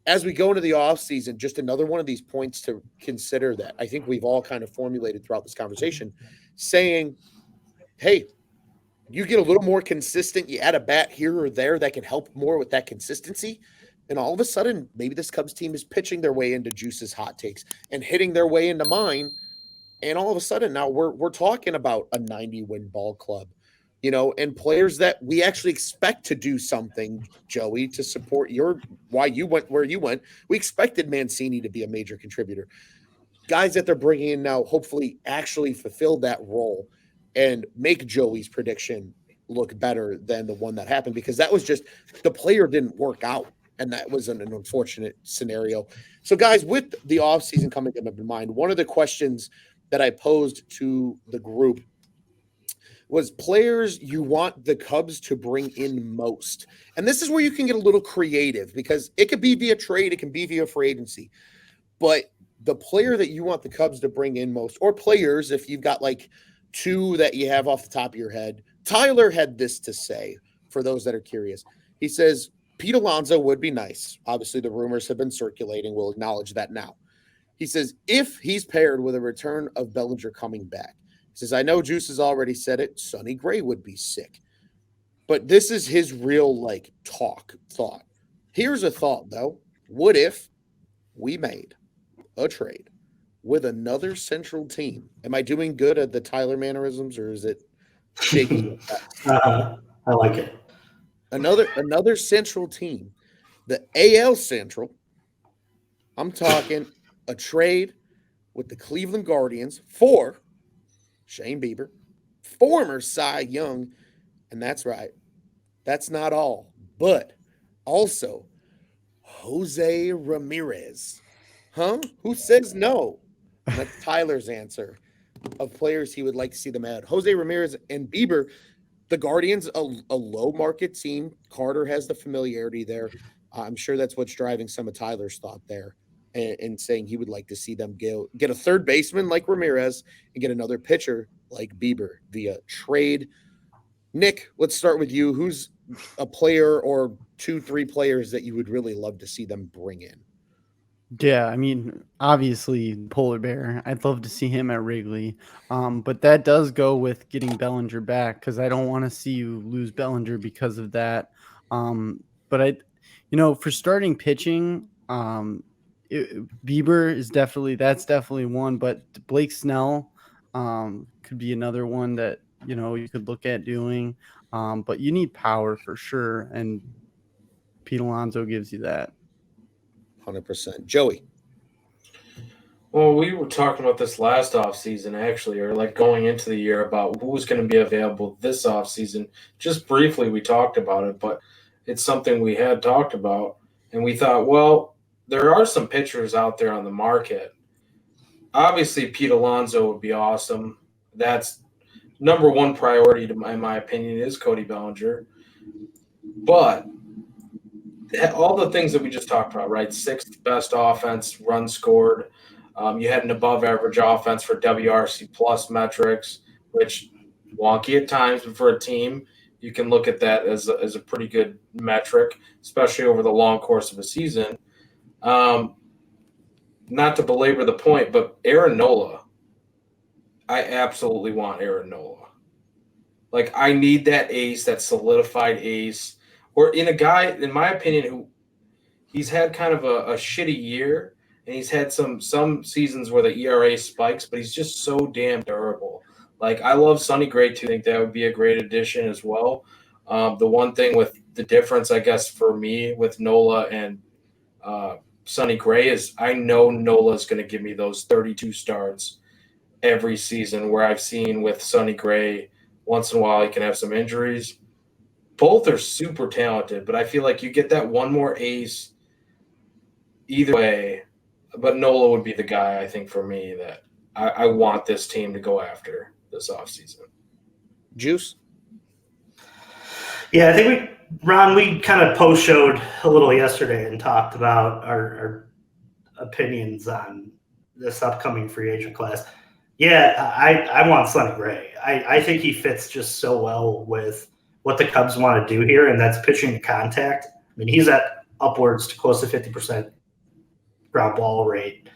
as we go into the offseason, just another one of these points to consider that I think we've all kind of formulated throughout this conversation, saying, hey, you get a little more consistent, you add a bat here or there that can help more with that consistency. And all of a sudden, maybe this Cubs team is pitching their way into Juice's hot takes and hitting their way into mine. And all of a sudden now we're talking about a 90-win ball club, and players that we actually expect to do something, Joey, to support why you went where you went. We expected Mancini to be a major contributor. Guys that they're bringing in now hopefully actually fulfill that role and make Joey's prediction look better than the one that happened, because that was just the player didn't work out. And that was an unfortunate scenario. So, guys, with the offseason coming up in mind, one of the questions that I posed to the group was players you want the Cubs to bring in most. And this is where you can get a little creative, because it could be via trade, it can be via free agency. But the player that you want the Cubs to bring in most, or players, if you've got like two that you have off the top of your head. Tyler had this to say, for those that are curious. He says, Pete Alonso would be nice. Obviously, the rumors have been circulating. We'll acknowledge that now. He says, if he's paired with a return of Bellinger coming back, he says, I know Juice has already said it, Sonny Gray would be sick. But this is his real, thought. Here's a thought, though. What if we made a trade with another Central team? Am I doing good at the Tyler mannerisms, or is it shaky? I like it. Another Central team, the AL Central. I'm talking a trade with the Cleveland Guardians for Shane Bieber, former Cy Young, and that's right, that's not all, but also Jose Ramirez. Huh? Who says no? And that's Tyler's answer of players he would like to see them add. Jose Ramirez and Bieber. The Guardians, a low market team. Carter has the familiarity there. I'm sure that's what's driving some of Tyler's thought there, and saying he would like to see them get a third baseman like Ramirez and get another pitcher like Bieber via trade. Nick, let's start with you. Who's a player or 2-3 players that you would really love to see them bring in? Yeah, I mean, obviously Polar Bear. I'd love to see him at Wrigley. But that does go with getting Bellinger back, because I don't want to see you lose Bellinger because of that. But for starting pitching, Bieber is definitely one, but Blake Snell could be another one that, you could look at doing. But you need power for sure, and Pete Alonso gives you that. 100%. Joey. Well, we were talking about this last offseason, actually, or like going into the year, about who was going to be available this offseason. Just briefly, we talked about it, but it's something we had talked about. And we thought, well, there are some pitchers out there on the market. Obviously, Pete Alonso would be awesome. That's number one priority, in my opinion, is Cody Bellinger. But all the things that we just talked about, right? Sixth best offense, runs scored. You had an above-average offense for WRC plus metrics, which wonky at times, but for a team, you can look at that as a pretty good metric, especially over the long course of a season. Not to belabor the point, but Aaron Nola, I absolutely want Aaron Nola. Like, I need that ace, that solidified ace, or in a guy, in my opinion, who he's had kind of a shitty year, and he's had some seasons where the ERA spikes, but he's just so damn durable. Like, I love Sonny Gray too. I think that would be a great addition as well. The one thing with the difference, I guess, for me with Nola and Sonny Gray is I know Nola is going to give me those 32 starts every season, where I've seen with Sonny Gray once in a while he can have some injuries. Both are super talented, but I feel like you get that one more ace either way. But Nola would be the guy, I think, for me that I want this team to go after this offseason. Juice? Yeah, I think we kind of post-showed a little yesterday and talked about our opinions on this upcoming free agent class. Yeah, I want Sonny Gray. I think he fits just so well with what the Cubs want to do here, and that's pitching to contact. I mean, he's at upwards to close to 50% ground ball rate.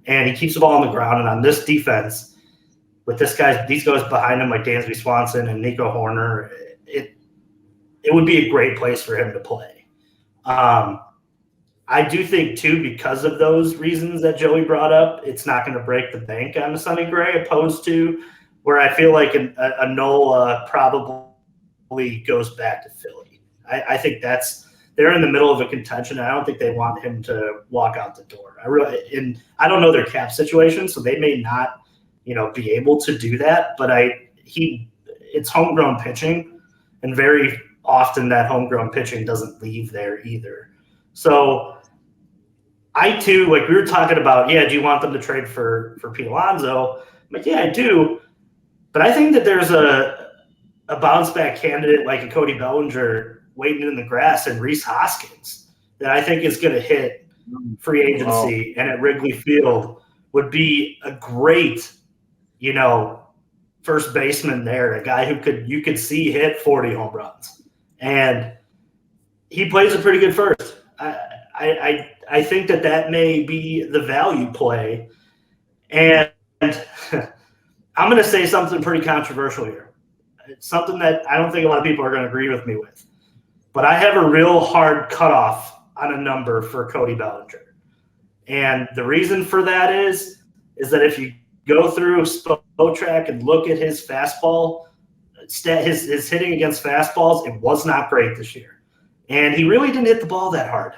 And he keeps the ball on the ground. And on this defense, with these guys behind him like Dansby Swanson and Nico Horner, it would be a great place for him to play. I do think, too, because of those reasons that Joey brought up, it's not going to break the bank on Sonny Gray, opposed to where I feel like a Nola probably goes back to Philly. I think they're in the middle of a contention. I don't think they want him to walk out the door. I don't know their cap situation, so they may not, be able to do that. But it's homegrown pitching, and very often that homegrown pitching doesn't leave there either. So I too, like we were talking about, do you want them to trade for Pete Alonso? I'm like, yeah, I do. But I think that there's a bounce back candidate like a Cody Bellinger waiting in the grass and Rhys Hoskins that I think is going to hit free agency and at Wrigley Field would be a great, first baseman there, a guy who you could see hit 40 home runs. And he plays a pretty good first. I think that may be the value play. And I'm going to say something pretty controversial here. It's something that I don't think a lot of people are going to agree with me with. But I have a real hard cutoff on a number for Cody Bellinger. And the reason for that is that if you go through Spotrac and look at his fastball, his hitting against fastballs, it was not great this year. And he really didn't hit the ball that hard.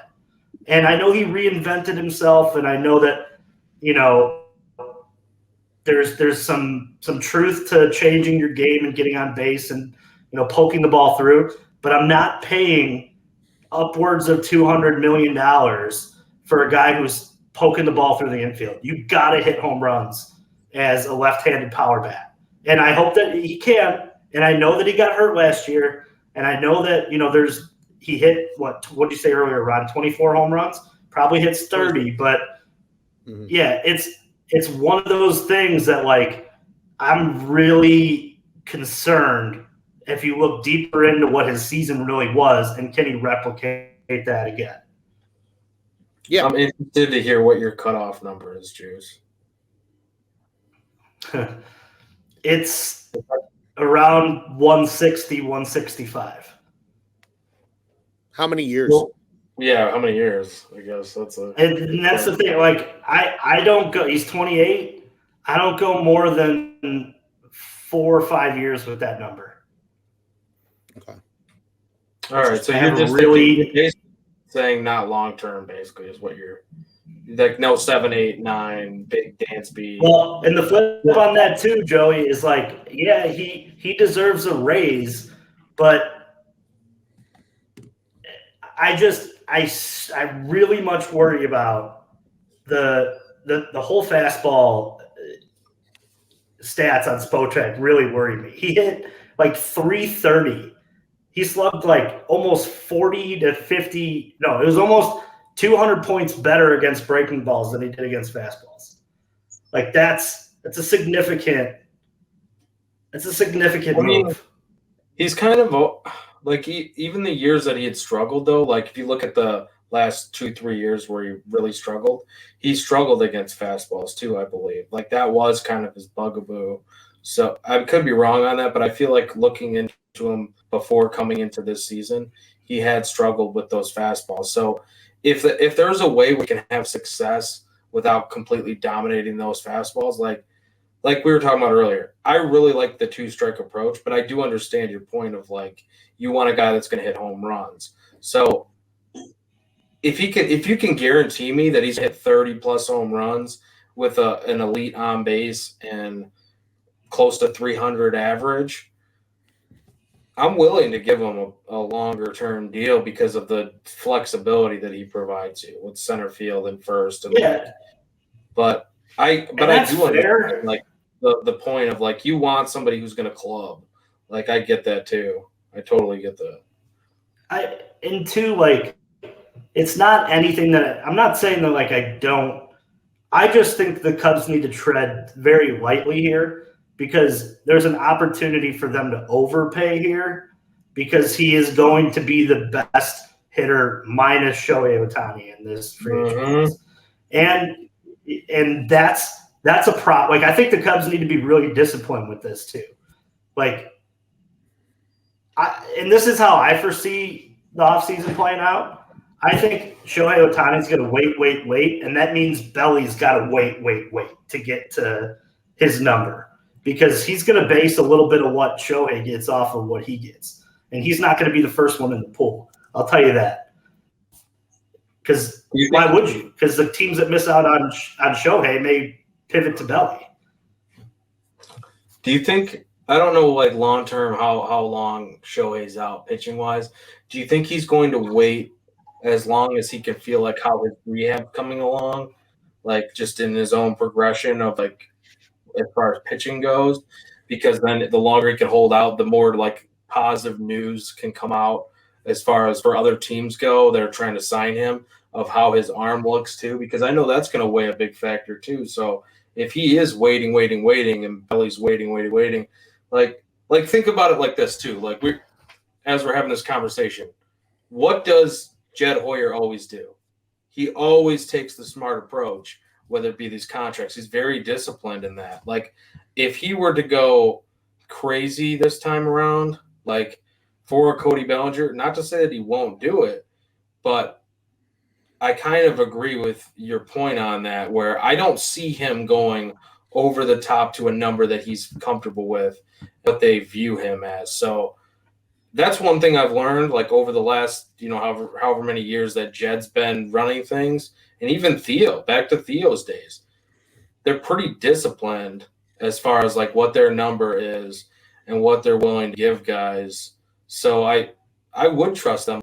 And I know he reinvented himself, and I know that, there's some truth to changing your game and getting on base and, poking the ball through. But I'm not paying upwards of $200 million for a guy who's poking the ball through the infield. You got to hit home runs as a left-handed power bat. And I hope that he can. And I know that he got hurt last year. And I know that, he hit, what did you say earlier, Ron? 24 home runs? Probably hits 30. But, yeah, it's one of those things that, like, I'm really concerned if you look deeper into what his season really was and can he replicate that again. Yeah. I'm interested to hear what your cutoff number is, Juice. It's around 160, 165. How many years? Well, yeah, how many years? I guess and that's the thing. Like, I don't go. He's 28. I don't go more than 4 or 5 years with that number. Okay. All right. So you're just you're saying not long term, basically, is what you're like. No 7, 8, 9 big Dansby. Well, and the flip on that too, Joey, is like, yeah, he deserves a raise, but I really much worry about the whole fastball stats on Spotrac really worry me. He hit like 330. He slugged like almost 40 to 50. No, it was almost 200 points better against breaking balls than he did against fastballs. Like that's a significant move. He's kind of like even the years that he had struggled, though, like if you look at the last 2-3 years where he really struggled, he struggled against fastballs too, I believe. Like that was kind of his bugaboo. So I could be wrong on that, but I feel like looking into him before coming into this season, he had struggled with those fastballs. So if there's a way we can have success without completely dominating those fastballs, like we were talking about earlier, I really like the 2-strike approach, but I do understand your point of like you want a guy that's going to hit home runs. So if you can guarantee me that he's hit 30 plus home runs with an elite on base and close to 300 average, I'm willing to give him a longer term deal because of the flexibility that he provides you with center field and first. And but I do understand like the point of like you want somebody who's going to club. Like I get that too. I totally get that. Like it's not anything that I'm not saying that like I just think the Cubs need to tread very lightly here because there's an opportunity for them to overpay here because he is going to be the best hitter minus Shohei Ohtani in this free agent Mhm. class. And that's a problem. Like, I think the Cubs need to be really disciplined with this too. Like, and this is how I foresee the offseason playing out. I think Shohei Ohtani is going to wait, and that means Belly's got to wait to get to his number, because he's going to base a little bit of what Shohei gets off of what he gets, and he's not going to be the first one in the pool. I'll tell you that. Because why would you? Because the teams that miss out on Shohei may pivot to Belly. Do you think, I don't know, like long term, how long Shohei's out pitching wise? Do you think he's going to wait as long as he can feel like how his rehab coming along, like just in his own progression of like as far as pitching goes? Because then the longer he can hold out, the more like positive news can come out as far as for other teams go. They're trying to sign him of how his arm looks too, because I know that's going to weigh a big factor too. So if he is waiting, and Belly's waiting, like think about it like this too. Like as we're having this conversation, what does Jed Hoyer always do? He always takes the smart approach, whether it be these contracts. He's very disciplined in that. Like, if he were to go crazy this time around, like for Cody Bellinger, not to say that he won't do it, but I kind of agree with your point on that, where I don't see him going over the top to a number that he's comfortable with, what they view him as. So that's one thing I've learned, like over the last, however many years that Jed's been running things, and even Theo, back to Theo's days, they're pretty disciplined as far as like what their number is and what they're willing to give guys. So I would trust them.